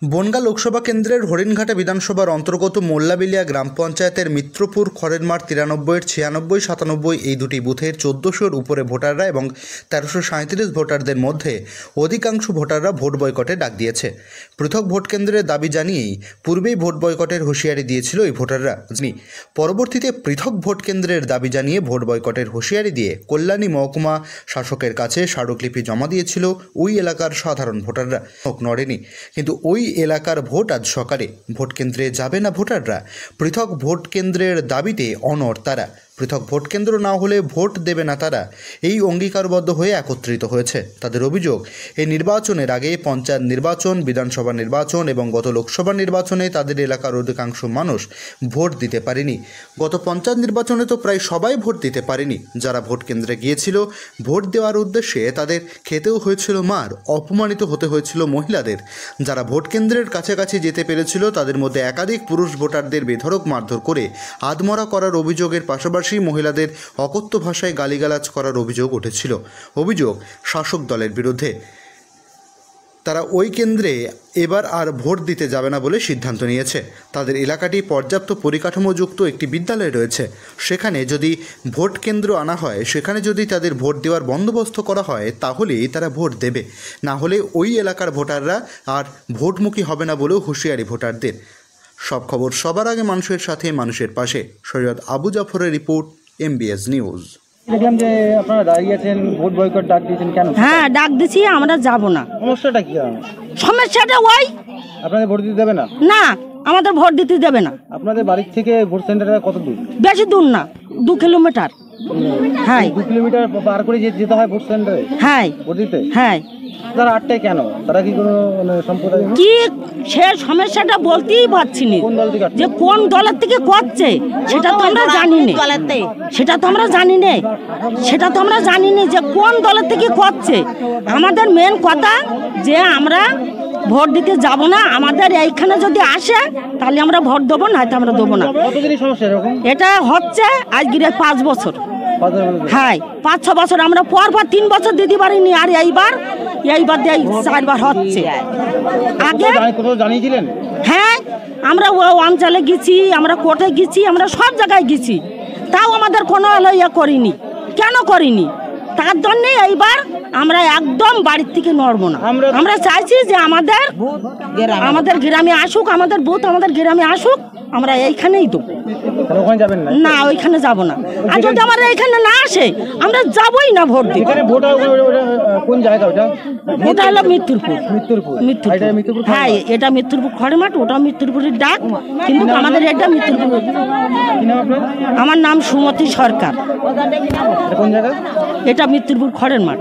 বনগাঁ লোকসভা কেন্দ্রের হরিণঘাটা বিধানসভার অন্তর্গত মোল্লাবিলিয়া গ্রাম পঞ্চায়েতের মিত্রপুর খড়েরমাঠ 93-এর 96-97 এই দুটি বুথের 1400-এর উপরে ভোটাররা এবং 1337 ভোটারদের মধ্যে অধিকাংশ ভোটাররা ভোট বয়কটে ডাক দিয়েছে। পৃথক ভোট কেন্দ্রের দাবি জানিয়েই পূর্বেই ভোট বয়কটের হুঁশিয়ারি দিয়েছিল এই ভোটাররা। পরবর্তীতে পৃথক ভোট কেন্দ্রের দাবি জানিয়ে ভোট বয়কটের হুঁশিয়ারি দিয়ে কল্যাণী মহকুমা শাসকের কাছে স্মারকলিপি জমা দিয়েছিল ওই এলাকার সাধারণ ভোটাররা। নড়েনি, কিন্তু ওই এলাকার ভোট আজ সকালে ভোট কেন্দ্রে যাবে না ভোটাররা। পৃথক ভোট কেন্দ্রের দাবিতে অনড় তারা। পৃথক ভোট কেন্দ্র না হলে ভোট দেবে না তারা, এই অঙ্গীকারবদ্ধ হয়ে একত্রিত হয়েছে। তাদের অভিযোগ, এই নির্বাচনের আগে পঞ্চায়েত নির্বাচন, বিধানসভা নির্বাচন এবং গত লোকসভা নির্বাচনে তাদের এলাকার অধিকাংশ মানুষ ভোট দিতে পারেনি। গত পঞ্চায়েত নির্বাচনে তো প্রায় সবাই ভোট দিতে পারেনি। যারা ভোট কেন্দ্রে গিয়েছিল ভোট দেওয়ার উদ্দেশ্যে তাদের খেতেও হয়েছিল মার, অপমানিত হতে হয়েছিল মহিলাদের। যারা ভোট কেন্দ্রের কাছাকাছি যেতে পেরেছিল তাদের মধ্যে একাধিক পুরুষ ভোটারদের বেধড়ক মারধর করে আধমরা করার অভিযোগের পাশাপাশি মহিলাদের অকথ্য ভাষায় গালিগালাজ করার অভিযোগ উঠেছিল। অভিযোগ শাসক দলের বিরুদ্ধে। তারা ওই কেন্দ্রে এবার আর ভোট দিতে যাবে না বলে সিদ্ধান্ত নিয়েছে। তাদের এলাকাটি পর্যাপ্ত পরিকাঠামোযুক্ত একটি বিদ্যালয় রয়েছে। সেখানে যদি ভোট কেন্দ্র আনা হয়, সেখানে যদি তাদের ভোট দেওয়ার বন্দোবস্ত করা হয়, তাহলেই তারা ভোট দেবে। না হলে ওই এলাকার ভোটাররা আর ভোটমুখী হবে না বলেও হুঁশিয়ারি ভোটারদের। সব খবর সবার আগে মানুষের সাথে, মানুষের পাশে। সৈয়দ আবু জাফরের রিপোর্ট, MBS নিউজ। দেখলাম যে আপনারা দাঁড়িয়েছেন, ভোট বয়কট ডাক দিয়েছেন কেন? হ্যাঁ, ডাক দিছি, আমরা যাব না। সমস্যাটা কি? সমস্যাটা ওই আপনাদের ভোট দিতে দেবে না? না, আমাদের ভোট দিতে দেবে না। আপনাদের বাড়ির থেকে ভোট সেন্টারটা কত দূর? বেশি দূর না, 2 কিলোমিটার। হ্যাঁ, 2 কিলোমিটার পার করে যেতে হয় ভোট সেন্টারে? হ্যাঁ, ভোট দিতে। হ্যাঁ। তারা আটটায় কেন? তারা কি কোনো সম্প্রদায় কি সে সমস্যাটা বলতেই পারছি না, কোন দল থেকে যে কোন দলের থেকে করছে সেটা তো আমরা জানি না। সেটা তো আমরা জানি না, সেটা তো আমরা জানি না যে কোন দলের থেকে করছে। আমাদের মেন কথা যে আমরা ভোট দিতে যাব না। আমাদের এইখানে যদি আসে তাহলে আমরা ভোট দেবো, না তো আমরা দেবো না। কতদিনই সমস্যা এরকম? এটা হচ্ছে আজকের 5 বছর। 5 বছর? হ্যাঁ, 5-6 বছর। আমরা পর 3 বছর দিতে পারিনি, আর এইবার 4 বার হচ্ছে। আগে কোথাও জানিয়েছিলেন? হ্যাঁ, আমরা অঞ্চলে গেছি, আমরা কোর্টে গেছি, আমরা সব জায়গায় গেছি, তাও আমাদের কোনো ইয়ে করিনি। কেন করিনি? তার জন্যে এইবার আমরা একদম বাড়ির থেকে নড়বো না। আমরা চাইছি যে আমাদের গ্রামে আসুক, আমাদের বুথ আমাদের গ্রামে আসুক, আমরা এইখানেই দেবো। ওখানে যাবেন না? না, ওইখানে যাব না। আর যদি আমরা এইখানে না আসে আমরা যাবই না ভোট দিতে। কোন জায়গা ওটা? ওটা হলো মিত্রপুর। মিত্রপুর। হ্যাঁ, এটা মিত্রপুর খড়েমাঠ, ওটা মিত্রপুরের ডাক, কিন্তু আমাদের এটা মিত্রপুর। আপনার? আমার নাম সুমতি সরকার। কোন জায়গা? এটা মিত্রপুর খড়ের মাঠ।